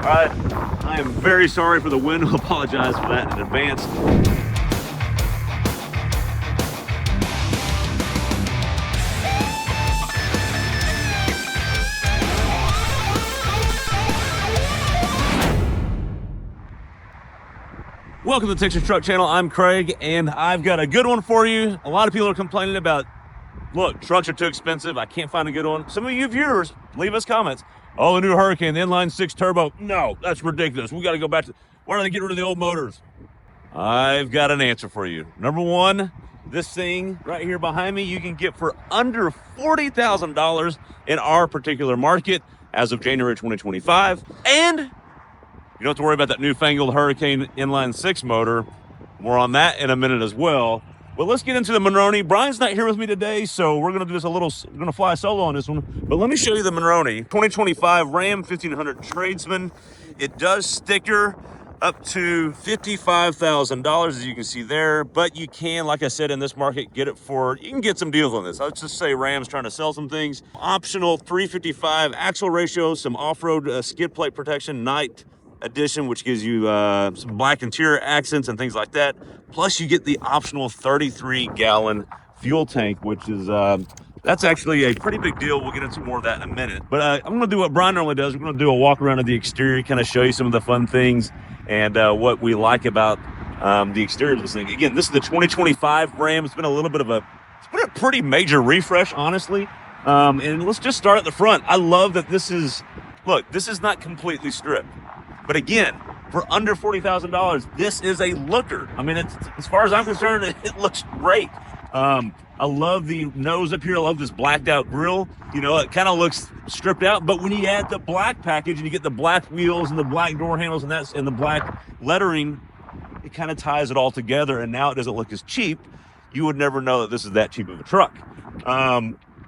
right, I am very sorry for the wind. I apologize for that in advance. Welcome to the Texas Truck Channel. I'm Craig, and I've got a good one for you. A lot of people are complaining about, look, trucks are too expensive. I can't find a good one. Some of you viewers, leave us comments. Oh, the new Hurricane, the inline 6 turbo. No, that's ridiculous. We got to go back to, why don't they get rid of the old motors? I've got an answer for you. Number one, this thing right here behind me, you can get for under $40,000 in our particular market as of January 2025. And you don't have to worry about that newfangled Hurricane inline 6 motor. More on that in a minute as well. But let's get into the Monroney. Brian's not here with me today, so we're gonna do this we're gonna fly solo on this one. But let me show you the Monroney 2025 Ram 1500 Tradesman. It does sticker up to $55,000, as you can see there. But you can, like I said, in this market, get it for, you can get some deals on this. Let's just say Ram's trying to sell some things. Optional 355 axle ratio, some off-road skid plate protection, night edition, which gives you some black interior accents and things like that. Plus you get the optional 33-gallon fuel tank, which is that's actually a pretty big deal. We'll get into more of that in a minute. But I'm gonna do what Brian normally does. We're gonna do a walk around of the exterior, kind of show you some of the fun things and what we like about the exterior of this thing. Again, this is the 2025 Ram. It's been a pretty major refresh, honestly. And let's just start at the front. I love that this is not completely stripped. But again, for under $40,000, this is a looker. I mean, it's, as far as I'm concerned, it looks great. I love the nose up here. I love this blacked out grille. You know, it kind of looks stripped out, but when you add the black package and you get the black wheels and the black door handles and the black lettering, it kind of ties it all together. And now it doesn't look as cheap. You would never know that this is that cheap of a truck.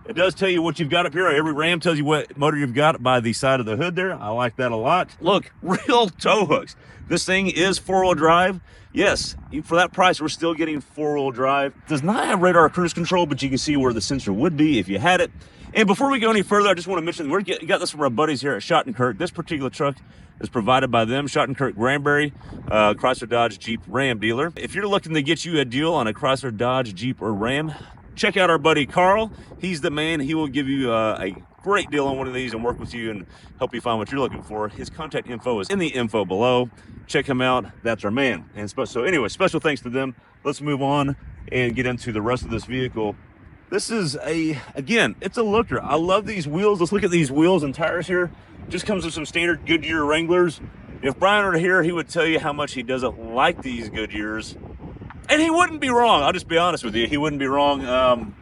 It does tell you what you've got up here. Every Ram tells you what motor you've got by the side of the hood there. I like that a lot. Look, real tow hooks. This thing is 4-wheel drive. Yes, for that price, we're still getting 4-wheel drive. It does not have radar cruise control, but you can see where the sensor would be if you had it. And before we go any further, I just want to mention, we got this from our buddies here at SHOTTENKIRK. This particular truck is provided by them, SHOTTENKIRK Granbury, Chrysler Dodge Jeep Ram dealer. If you're looking to get you a deal on a Chrysler Dodge Jeep or Ram, check out our buddy Carl. He's the man. He will give you a great deal on one of these and work with you and help you find what you're looking for. His contact info is in the info below. Check him out. That's our man. And so anyway, special thanks to them. Let's move on and get into the rest of this vehicle. This is again, it's a looker. I love these wheels. Let's look at these wheels and tires here. Just comes with some standard Goodyear Wranglers. If Brian were here, he would tell you how much he doesn't like these Goodyears. And he wouldn't be wrong. I'll just be honest with you. He wouldn't be wrong.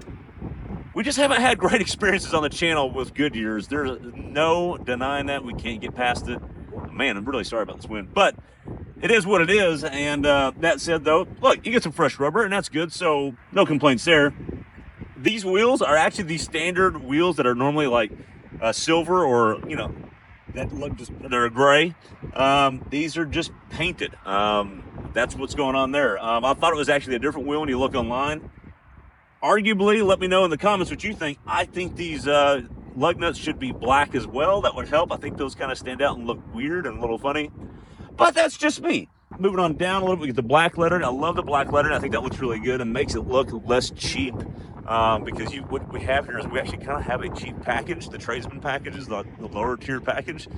We just haven't had great experiences on the channel with Goodyears. There's no denying that. We can't get past it. Man, I'm really sorry about this wind, but it is what it is. And that said, though, look, you get some fresh rubber, and that's good. So no complaints there. These wheels are actually the standard wheels that are normally like silver or, you know, that look just, they're gray. These are just painted. That's what's going on there. I thought it was actually a different wheel when you look online. Arguably, let me know in the comments what you think. I think these lug nuts should be black as well. That would help. I think those kind of stand out and look weird and a little funny. But that's just me. Moving on down a little bit, we get the black lettering. I love the black lettering. I think that looks really good and makes it look less cheap. Because what we have here is we actually kind of have a cheap package. The tradesman package is the lower tier package.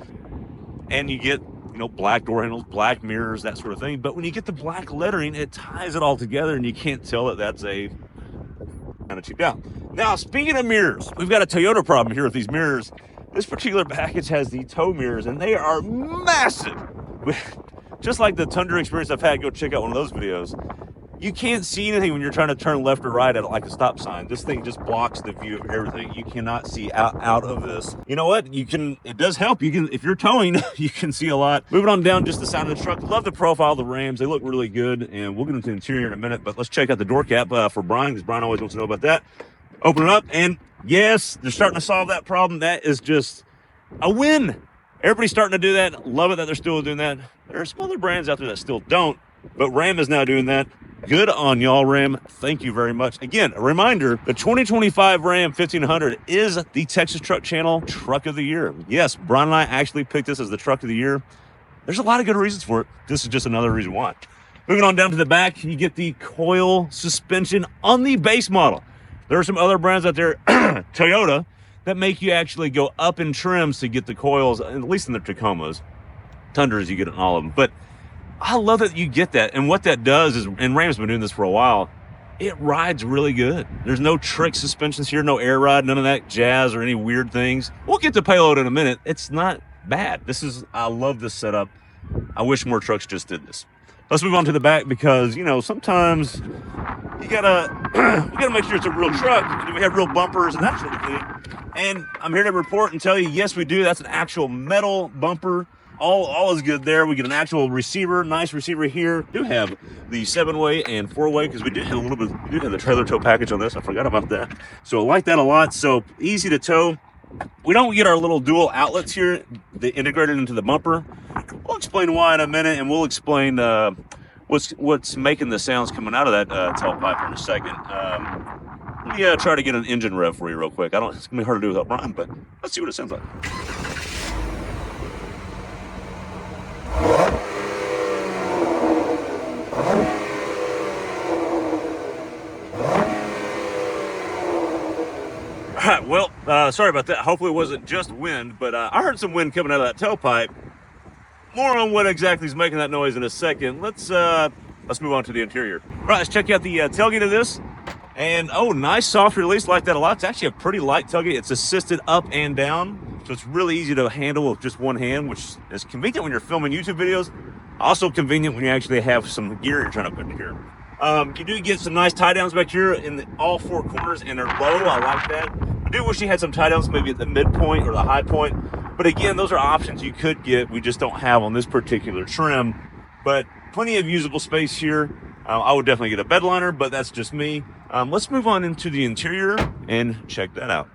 And you get, you know, black door handles, black mirrors, that sort of thing. But when you get the black lettering, it ties it all together and you can't tell that that's a kind of cheaped out. Now, speaking of mirrors, we've got a Toyota problem here with these mirrors. This particular package has the tow mirrors and they are massive. Just like the Tundra experience I've had, go check out one of those videos. You can't see anything when you're trying to turn left or right at like a stop sign. This thing just blocks the view of everything. You cannot see out of this. You know what? It does help. You can, if you're towing, you can see a lot. Moving on down just the side of the truck. Love the profile of the Rams. They look really good. And we'll get into the interior in a minute, but let's check out the door cap for Brian, because Brian always wants to know about that. Open it up, and yes, they're starting to solve that problem. That is just a win. Everybody's starting to do that. Love it that they're still doing that. There are some other brands out there that still don't, but Ram is now doing that. Good on y'all, Ram. Thank you very much. Again, a reminder, the 2025 Ram 1500 is the Texas Truck Channel Truck of the Year. Yes, Brian and I actually picked this as the Truck of the Year. There's a lot of good reasons for it. This is just another reason why. Moving on down to the back, you get the coil suspension on the base model. There are some other brands out there, Toyota, that make you actually go up in trims to get the coils, at least in the Tacomas. Tundras, you get it in all of them. But I love that you get that. And what that does is, and Ram's been doing this for a while, it rides really good. There's no trick suspensions here, no air ride, none of that jazz or any weird things. We'll get to payload in a minute. It's not bad. I love this setup. I wish more trucks just did this. Let's move on to the back because, you know, sometimes you gotta make sure it's a real truck. Do we have real bumpers and that sort of thing? And I'm here to report and tell you, yes, we do. That's an actual metal bumper. All is good there. We get an actual receiver, nice receiver here. We do have the 7-way and 4-way because we do have the trailer tow package on this. I forgot about that. So I like that a lot. So easy to tow. We don't get our little dual outlets here. They integrated into the bumper. We'll explain why in a minute, and we'll explain what's making the sounds coming out of that tailpipe in a second. Let me try to get an engine rev for you real quick. It's gonna be hard to do without Brian, but let's see what it sounds like. All right, well, sorry about that. Hopefully it wasn't just wind, but I heard some wind coming out of that tailpipe. More on what exactly is making that noise in a second. Let's move on to the interior. All right, let's check out the tailgate of this. And oh, nice soft release, like that a lot. It's actually a pretty light tailgate. It's assisted up and down, so it's really easy to handle with just one hand, which is convenient when you're filming YouTube videos. Also convenient when you actually have some gear you're trying to put in here. You do get some nice tie downs back here in all four corners, and they're low. I like that. I do wish you had some tie downs maybe at the midpoint or the high point. But again, those are options you could get. We just don't have on this particular trim. But plenty of usable space here. I would definitely get a bed liner, but that's just me. Let's move on into the interior and check that out.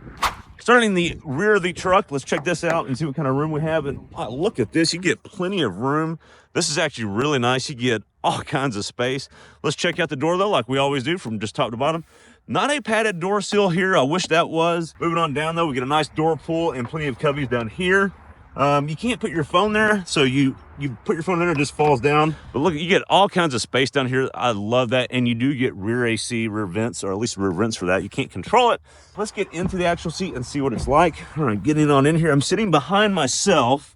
Starting in the rear of the truck, let's check this out and see what kind of room we have. And look at this, you get plenty of room. This is actually really nice. You get all kinds of space. Let's check out the door though, like we always do, from just top to bottom. Not a padded door sill here. I wish that was. Moving on down though, we get a nice door pull and plenty of cubbies down here. You can't put your phone there, so you put your phone in there, it just falls down. But look, you get all kinds of space down here. I love that. And you do get rear AC, rear vents, or at least rear vents for that. You can't control it. Let's get into the actual seat and see what it's like. All right, getting on in here. I'm sitting behind myself.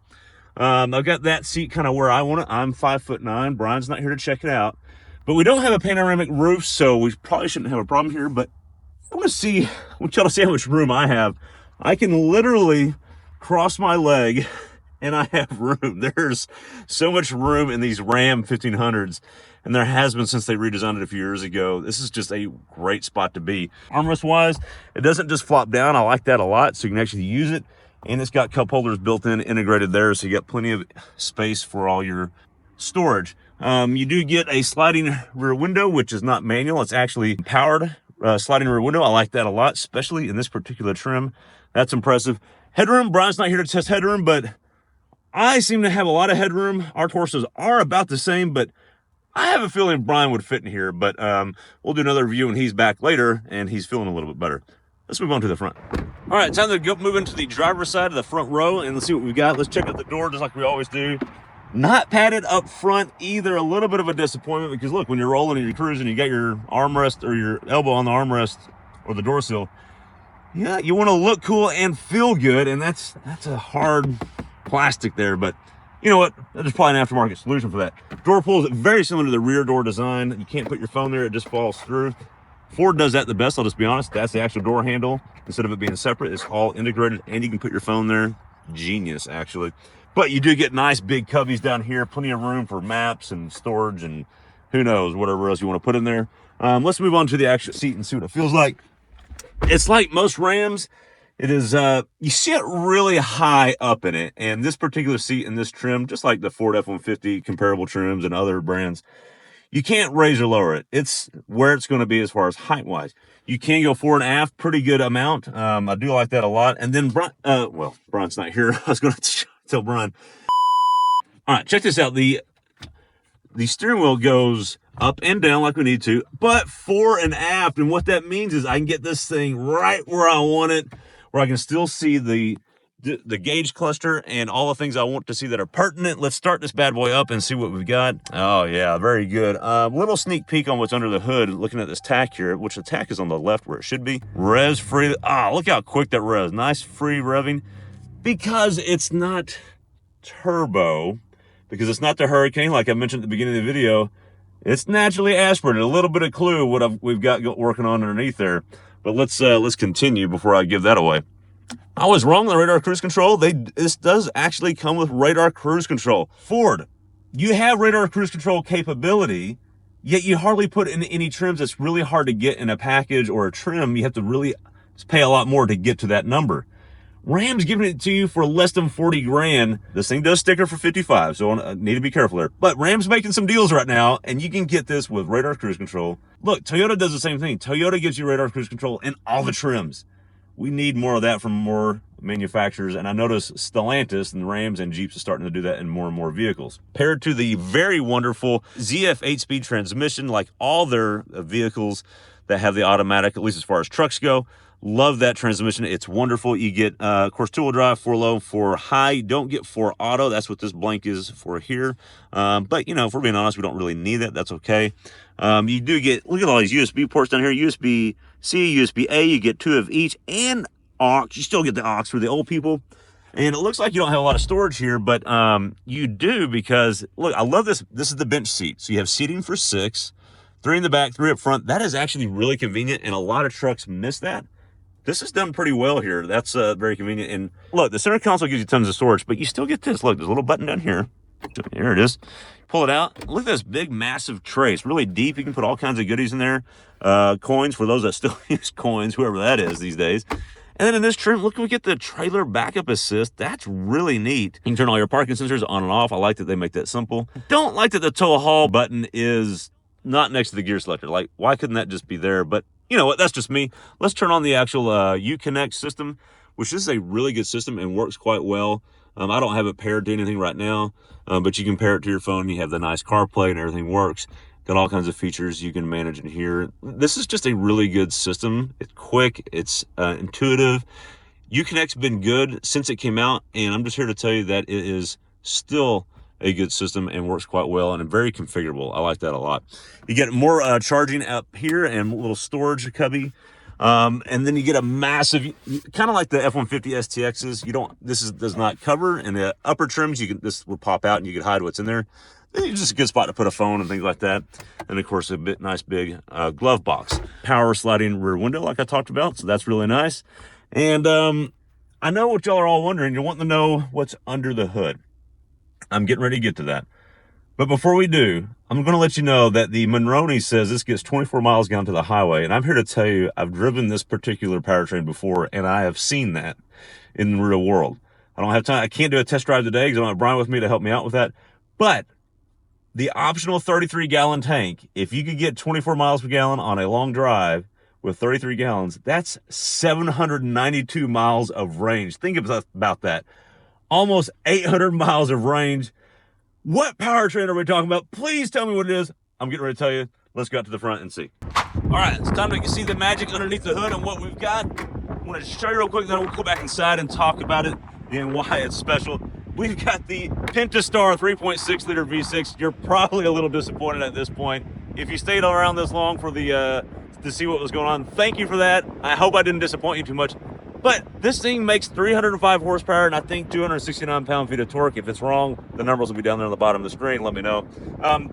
I've got that seat kind of where I want it. I'm 5'9". Brian's not here to check it out. But we don't have a panoramic roof, so we probably shouldn't have a problem here. But I want y'all to see how much room I have. I can literally cross my leg and I have room. There's so much room in these Ram 1500s, and there has been since they redesigned it a few years ago. This is just a great spot to be. Armrest wise, it doesn't just flop down. I like that a lot, so you can actually use it. And it's got cup holders built in, integrated there, so you got plenty of space for all your storage. You do get a sliding rear window, which is not manual. It's actually powered sliding rear window. I like that a lot, especially in this particular trim. That's impressive. Headroom, Brian's not here to test headroom, but I seem to have a lot of headroom. Our torsos are about the same, but I have a feeling Brian would fit in here. But we'll do another review when he's back later and he's feeling a little bit better. Let's move on to the front. All right, time to move into the driver's side of the front row, and let's see what we've got. Let's check out the door just like we always do. Not padded up front either. A little bit of a disappointment because look, when you're rolling and you're cruising, you got your armrest or your elbow on the armrest or the door sill. Yeah, you want to look cool and feel good, and that's a hard plastic there, but you know what? There's probably an aftermarket solution for that. Door pull is very similar to the rear door design. You can't put your phone there, it just falls through. Ford does that the best, I'll just be honest. That's the actual door handle. Instead of it being separate, it's all integrated, and you can put your phone there. Genius, actually. But you do get nice big cubbies down here, plenty of room for maps and storage and who knows, whatever else you want to put in there. Let's move on to the actual seat and see what it feels like. It's like most Rams. It is, you sit really high up in it, and this particular seat in this trim, just like the Ford F-150 comparable trims and other brands, you can't raise or lower it. It's where it's going to be as far as height-wise. You can go fore and aft, pretty good amount. I do like that a lot. And then, well, Brian's not here. I was going to tell Brian. All right, check this out. The steering wheel goes up and down like we need to, but fore and aft. And what that means is I can get this thing right where I want it, where I can still see the the gauge cluster and all the things I want to see that are pertinent. Let's start this bad boy up and see what we've got. Oh yeah, very good. Little sneak peek on what's under the hood, looking at this tack here, which the tack is on the left where it should be. Revs free. Look how quick that revs. Nice free revving. Because it's not turbo, because it's not the Hurricane, like I mentioned at the beginning of the video, it's naturally aspirated. A little bit of clue what we've got working on underneath there. But let's continue before I give that away. I was wrong on the radar cruise control. This does actually come with radar cruise control. Ford, you have radar cruise control capability, yet you hardly put in any trims. That's really hard to get in a package or a trim. You have to really pay a lot more to get to that number. Ram's giving it to you for less than 40 grand. This thing does sticker for 55, so I need to be careful there. But Ram's making some deals right now, and you can get this with radar cruise control. Look, Toyota does the same thing. Toyota gives you radar cruise control in all the trims. We need more of that from more manufacturers, and I notice Stellantis and Rams and Jeeps are starting to do that in more and more vehicles. Paired to the very wonderful ZF 8-speed transmission, like all their vehicles that have the automatic, at least as far as trucks go. Love that transmission. It's wonderful. You get, of course, 2-wheel drive, 4 low, 4 high. Don't get 4 auto. That's what this blank is for here. But, you know, if we're being honest, we don't really need it. That's okay. You do get, look at all these USB ports down here. USB-C, USB-A. You get 2 of each. And aux. You still get the aux for the old people. And it looks like you don't have a lot of storage here, but you do, because, look, I love this. This is the bench seat. So you have seating for 6, 3 in the back, 3 up front. That is actually really convenient, and a lot of trucks miss that. This is done pretty well here. That's very convenient. And look, the center console gives you tons of storage, but you still get this. Look, there's a little button down here. Here it is. Pull it out. Look at this big, massive tray. It's really deep. You can put all kinds of goodies in there. Coins for those that still use coins, whoever that is these days. And then in this trim, look, we get the trailer backup assist. That's really neat. You can turn all your parking sensors on and off. I like that they make that simple. Don't like that the tow haul button is not next to the gear selector. Like, why couldn't that just be there? But you know what, that's just me. Let's turn on the actual Uconnect system, which is a really good system and works quite well. I don't have it paired to anything right now, but you can pair it to your phone. You have the nice CarPlay and everything works. Got all kinds of features you can manage in here. This is just a really good system. It's quick, it's intuitive. Uconnect's been good since it came out, and I'm just here to tell you that it is still a good system and works quite well and very configurable. I like that a lot. You get more charging up here and a little storage cubby. And then you get a massive, kind of like the F-150 STXs. This does not cover. In the upper trims, this will pop out and you can hide what's in there. It's just a good spot to put a phone and things like that. And of course, nice big glove box. Power sliding rear window, like I talked about. So that's really nice. And I know what y'all are all wondering. You're wanting to know what's under the hood. I'm getting ready to get to that. But before we do, I'm going to let you know that the Monroney says this gets 24 miles down to the highway. And I'm here to tell you, I've driven this particular powertrain before, and I have seen that in the real world. I don't have time. I can't do a test drive today because I don't have Brian with me to help me out with that. But the optional 33-gallon tank, if you could get 24 miles per gallon on a long drive with 33 gallons, that's 792 miles of range. Think about that. Almost 800 miles of range. What powertrain are we talking about? Please tell me what it is. I'm getting ready to tell you. Let's go out to the front and see. All right, it's time to see the magic underneath the hood and what we've got. I want to show you real quick, then we'll go back inside and talk about it and why it's special. We've got the Pentastar 3.6 liter V6. You're probably a little disappointed at this point. If you stayed around this long for to see what was going on, thank you for that. I hope I didn't disappoint you too much. But this thing makes 305 horsepower and I think 269 pound-feet of torque. If it's wrong, the numbers will be down there on the bottom of the screen. Let me know.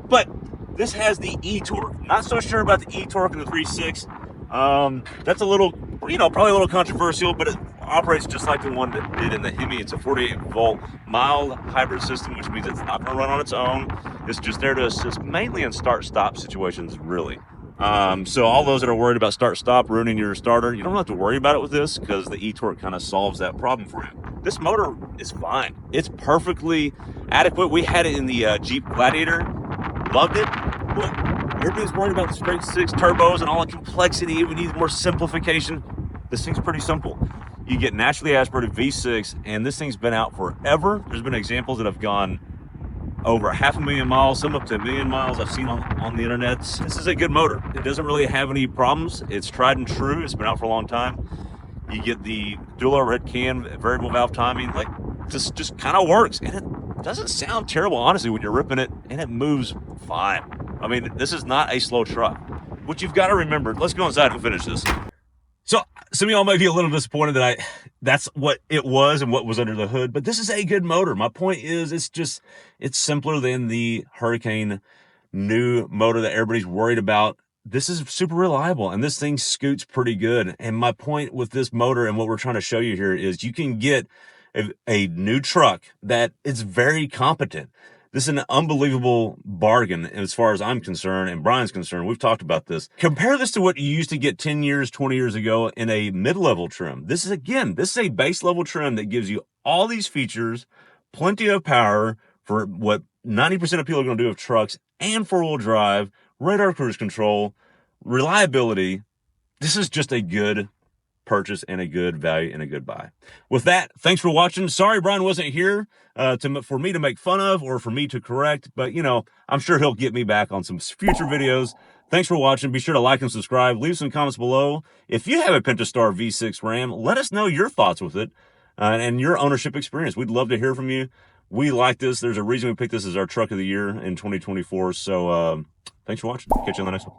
But this has the e-torque. Not so sure about the e-torque in the 3.6. That's a little, probably a little controversial, but it operates just like the one that did in the Hemi. It's a 48-volt mild hybrid system, which means it's not going to run on its own. It's just there to assist mainly in start-stop situations, really. So all those that are worried about start-stop ruining your starter, you don't have to worry about it with this because the e-torque kind of solves that problem for you. This motor is fine. It's perfectly adequate. We had it in the Jeep Gladiator. Loved it. But everybody's worried about the straight 6 turbos and all the complexity. We need more simplification. This thing's pretty simple. You get naturally aspirated V6, and this thing's been out forever. There's been examples that have gone over 500,000 miles, some up to 1 million miles I've seen on the internet. This is a good motor. It doesn't really have any problems. It's tried and true. It's been out for a long time. You get the dual overhead cam, variable valve timing, like just kind of works. And it doesn't sound terrible, honestly, when you're ripping it, and it moves fine. I mean, this is not a slow truck. What you've got to remember, let's go inside and finish this. So some of y'all might be a little disappointed that that's what it was and what was under the hood, but this is a good motor. My point is, it's simpler than the Hurricane new motor that everybody's worried about. This is super reliable, and this thing scoots pretty good. And my point with this motor and what we're trying to show you here is you can get a new truck that is very competent. This is an unbelievable bargain as far as I'm concerned and Brian's concerned. We've talked about this. Compare this to what you used to get 10 years, 20 years ago in a mid-level trim. This is a base level trim that gives you all these features, plenty of power for what 90% of people are going to do with trucks, and four-wheel drive, radar cruise control, reliability. This is just a good purchase and a good value and a good buy. With that, thanks for watching. Sorry Brian wasn't here for me to make fun of or for me to correct, but you know, I'm sure he'll get me back on some future videos. Thanks for watching. Be sure to like and subscribe. Leave some comments below. If you have a Pentastar V6 Ram, let us know your thoughts with it and your ownership experience. We'd love to hear from you. We like this. There's a reason we picked this as our truck of the year in 2024. So thanks for watching. Catch you on the next one.